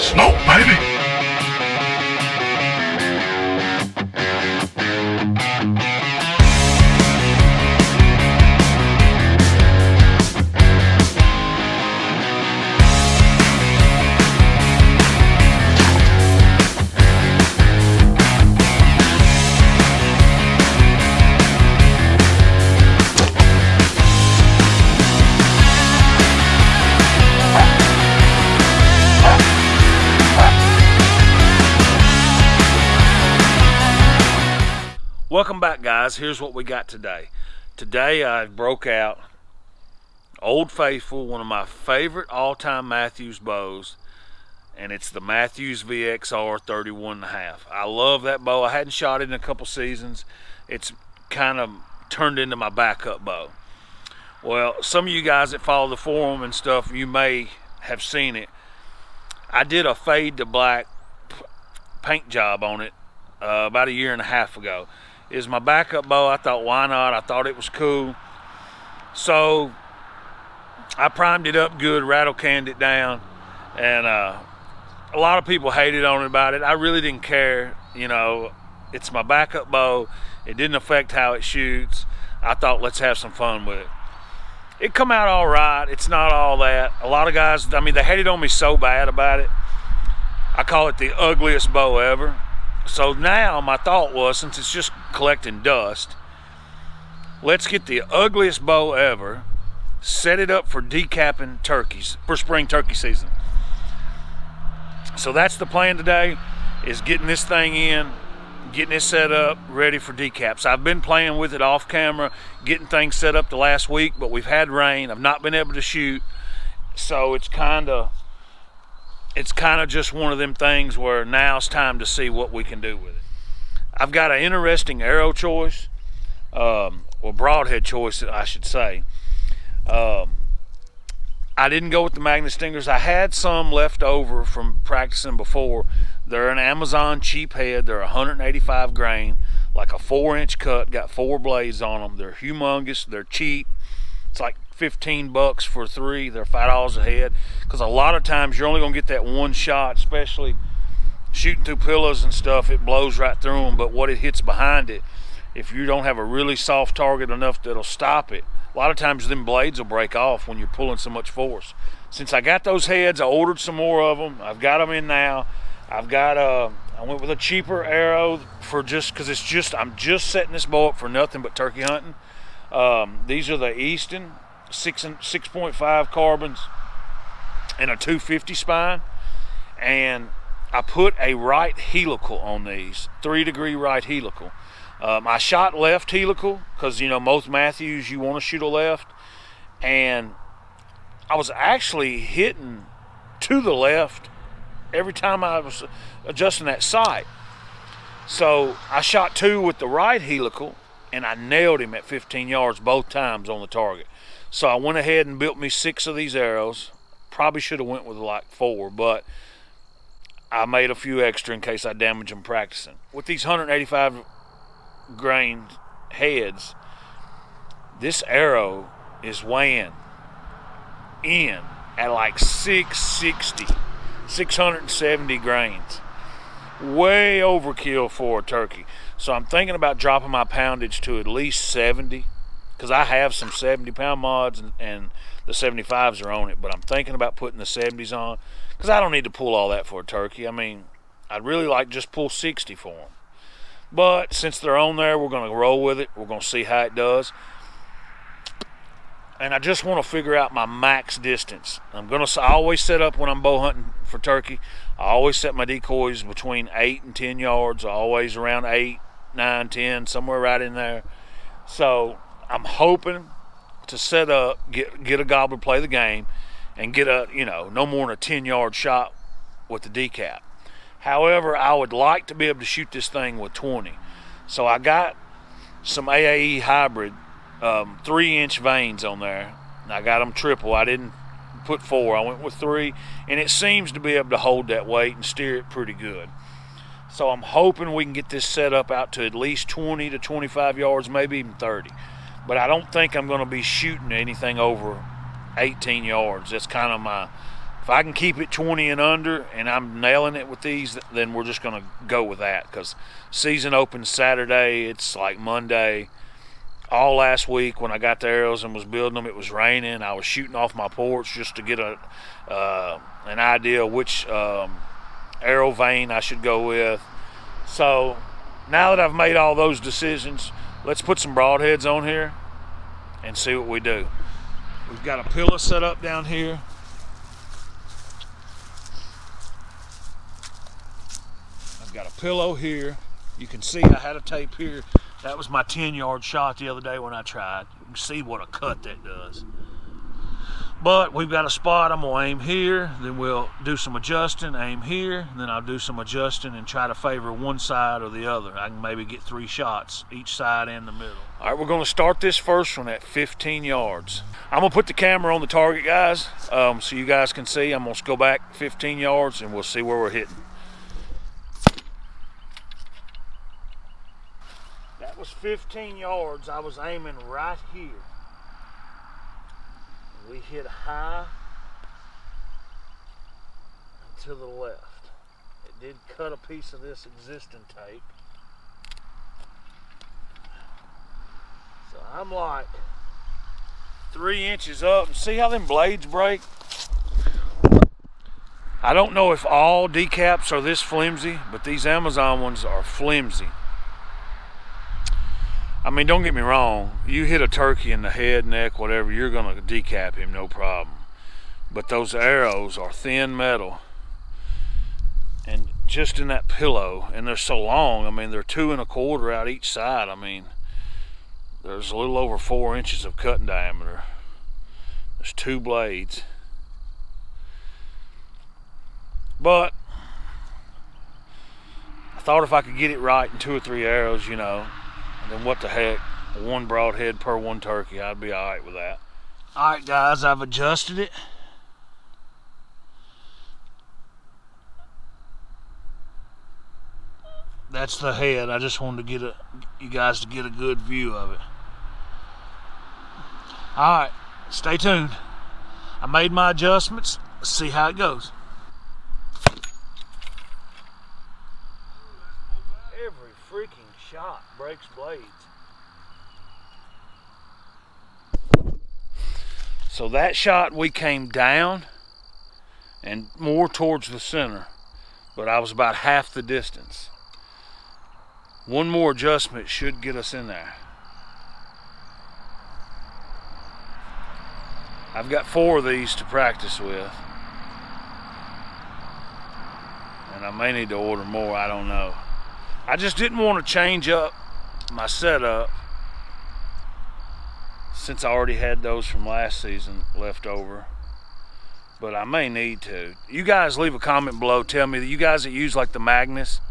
Smoke, baby. Welcome back, guys. Here's what we got today. Today I broke out Old Faithful, one of my favorite all-time Matthews bows, and it's the Matthews VXR 31.5. I love that bow. I hadn't shot it in a couple seasons. It's kind of turned into my backup bow. Well, some of you guys that follow the forum and stuff, you may have seen it. I did a fade to black paint job on it about a year and a half ago. Is my backup bow. I thought, why not? I thought it was cool. So I primed it up good, rattle canned it down, and a lot of people hated on it about it. I really didn't care. You know, it's my backup bow. It didn't affect how it shoots. I thought, let's have some fun with it. It come out all right. It's not all that. A lot of guys, I mean, they hated on me so bad about it. I call it the ugliest bow ever. So now my thought was, since it's just collecting dust, let's get the ugliest bow ever, set it up for decapping turkeys for spring turkey season. So that's the plan today, is getting this thing in, getting it set up, ready for decaps. I've been playing with it off camera, getting things set up the last week, but we've had rain. I've not been able to shoot, so it's kind of just one of them things where now it's time to see what we can do with it. I've got an interesting arrow choice, or broadhead choice, I should say. I didn't go with the magnet stingers. I had some left over from practicing before. They're an Amazon cheap head. They're 185 grain, like a 4-inch cut, got 4 blades on them. They're humongous. They're cheap. It's like $15 for 3. They're $5 a head, because a lot of times you're only gonna get that one shot, especially shooting through pillows and stuff. It blows right through them, but what it hits behind it, if you don't have a really soft target enough that'll stop it, a lot of times them blades will break off when you're pulling so much force. Since I got those heads, I ordered some more of them. I've got them in now. I went with a cheaper arrow for just because I'm just setting this bow up for nothing but turkey hunting. These are the Easton 6.5 carbons and a 250 spine, and I put a right helical on these, 3-degree right helical. I shot left helical because, you know, most Matthews you want to shoot a left, and I was actually hitting to the left every time I was adjusting that sight. So I shot 2 with the right helical, and I nailed him at 15 yards both times on the target. So I went ahead and built me 6 of these arrows. Probably should have went with like 4, but I made a few extra in case I damage them practicing. With these 185 grain heads, this arrow is weighing in at like 660, 670 grains. Way overkill for a turkey. So I'm thinking about dropping my poundage to at least 70, because I have some 70-pound mods and the 75s are on it, but I'm thinking about putting the 70s on, because I don't need to pull all that for a turkey. I mean, I'd really like just pull 60 for them. But since they're on there, we're going to roll with it. We're going to see how it does. And I just want to figure out my max distance. I always set up when I'm bow hunting for turkey, I always set my decoys between 8 and 10 yards, always around 8, 9, 10, somewhere right in there. So I'm hoping to set up, get a gobbler, play the game, and get a, no more than a 10-yard shot with the decap. However, I would like to be able to shoot this thing with 20. So I got some AAE hybrid 3-inch vanes on there. And I got them triple. I didn't put 4. I went with 3, and it seems to be able to hold that weight and steer it pretty good. So I'm hoping we can get this set up out to at least 20 to 25 yards, maybe even 30. But I don't think I'm going to be shooting anything over 18 yards. That's kind of my If I can keep it 20 and under and I'm nailing it with these, then we're just going to go with that, because season opens Saturday. It's like Monday. All last week when I got the arrows and was building them, it was raining. I was shooting off my porch just to get an idea of which arrow vein I should go with. So now that I've made all those decisions, let's put some broadheads on here and see what we do. We've got a pillow set up down here. I've got a pillow here. You can see I had a tape here. That was my 10-yard shot the other day when I tried. You can see what a cut that does. But we've got a spot. I'm gonna aim here, then we'll do some adjusting, aim here, and then I'll do some adjusting and try to favor one side or the other. I can maybe get 3 shots, each side and the middle. All right, we're gonna start this first one at 15 yards. I'm gonna put the camera on the target, guys, so you guys can see. I'm gonna go back 15 yards and we'll see where we're hitting. That was 15 yards. I was aiming right here. We hit high and to the left. It did cut a piece of this existing tape. So I'm like 3 inches up. See how them blades break? I don't know if all decaps are this flimsy, but these Amazon ones are flimsy. I mean, don't get me wrong, you hit a turkey in the head, neck, whatever, you're going to decap him, no problem. But those arrows are thin metal. And just in that pillow, and they're so long, I mean, they're 2 1/4 out each side. I mean, there's a little over 4 inches of cutting diameter. There's 2 blades. But I thought if I could get it right in 2 or 3 arrows, you know, then what the heck, 1 broadhead per 1 turkey, I'd be all right with that. All right, guys, I've adjusted it. That's the head. I just wanted to get you guys to get a good view of it. All right, stay tuned. I made my adjustments. Let's see how it goes. Every freaking shot breaks blades. So that shot, we came down and more towards the center, but I was about half the distance. One more adjustment should get us in there. I've got 4 of these to practice with, and I may need to order more, I don't know. I just didn't want to change up my setup since I already had those from last season left over, but I may need to. You guys leave a comment below. Tell me that you guys that use like the Magnus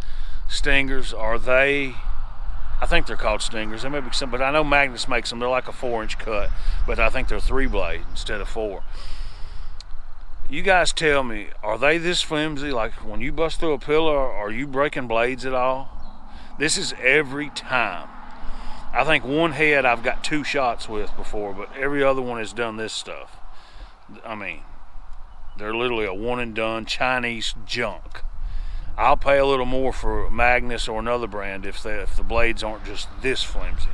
stingers, are they, I think they're called stingers. There may be some, but I know Magnus makes them. They're like a 4-inch cut, but I think they're 3 blade instead of 4. You guys tell me, are they this flimsy? Like when you bust through a pillar, are you breaking blades at all? This is every time. I think 1 head I've got 2 shots with before, but every other one has done this stuff. I mean, they're literally a one and done Chinese junk. I'll pay a little more for Magnus or another brand if the blades aren't just this flimsy.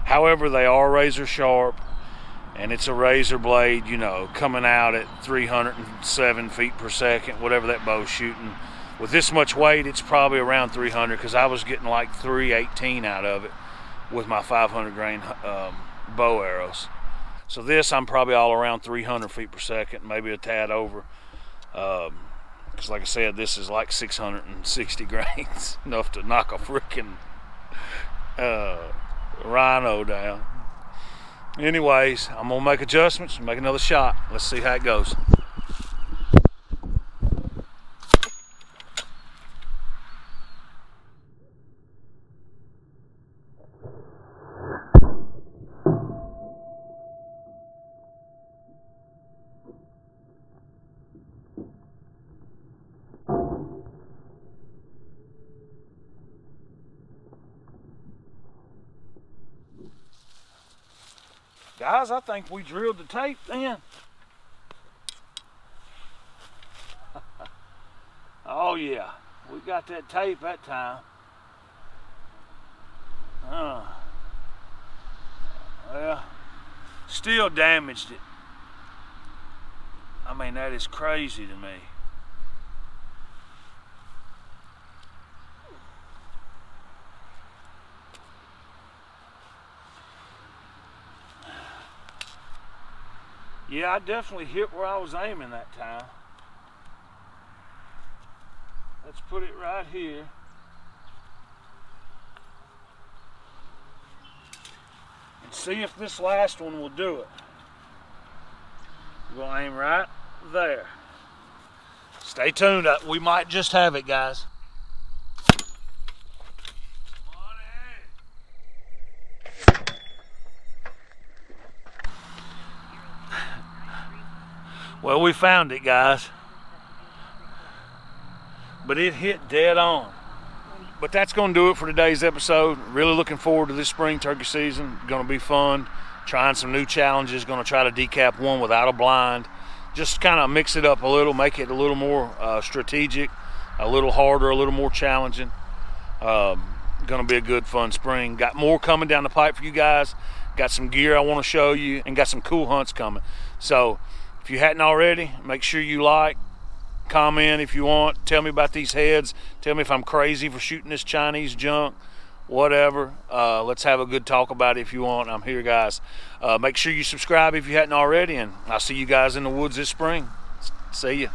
However, they are razor sharp, and it's a razor blade, you know, coming out at 307 feet per second, whatever that bow's shooting. With this much weight, it's probably around 300, because I was getting like 318 out of it with my 500 grain bow arrows. So this, I'm probably all around 300 feet per second, maybe a tad over. Because like I said, this is like 660 grains, enough to knock a freaking rhino down. Anyways, I'm gonna make adjustments and make another shot. Let's see how it goes. Guys, I think we drilled the tape then. Oh yeah, we got that tape that time. Well, still damaged it. I mean, that is crazy to me. Yeah, I definitely hit where I was aiming that time. Let's put it right here. And see if this last one will do it. We're gonna aim right there. Stay tuned, we might just have it, guys. Well, we found it, guys. But it hit dead on. But that's going to do it for today's episode. Really looking forward to this spring turkey season. Going to be fun. Trying some new challenges. Going to try to decap one without a blind. Just kind of mix it up a little, make it a little more strategic, a little harder, a little more challenging. Going to be a good, fun spring. Got more coming down the pipe for you guys. Got some gear I want to show you, and got some cool hunts coming. So if you hadn't already, make sure you like, comment if you want. Tell me about these heads. Tell me if I'm crazy for shooting this Chinese junk, whatever. Let's have a good talk about it if you want. I'm here, guys. Make sure you subscribe if you hadn't already, and I'll see you guys in the woods this spring. See ya.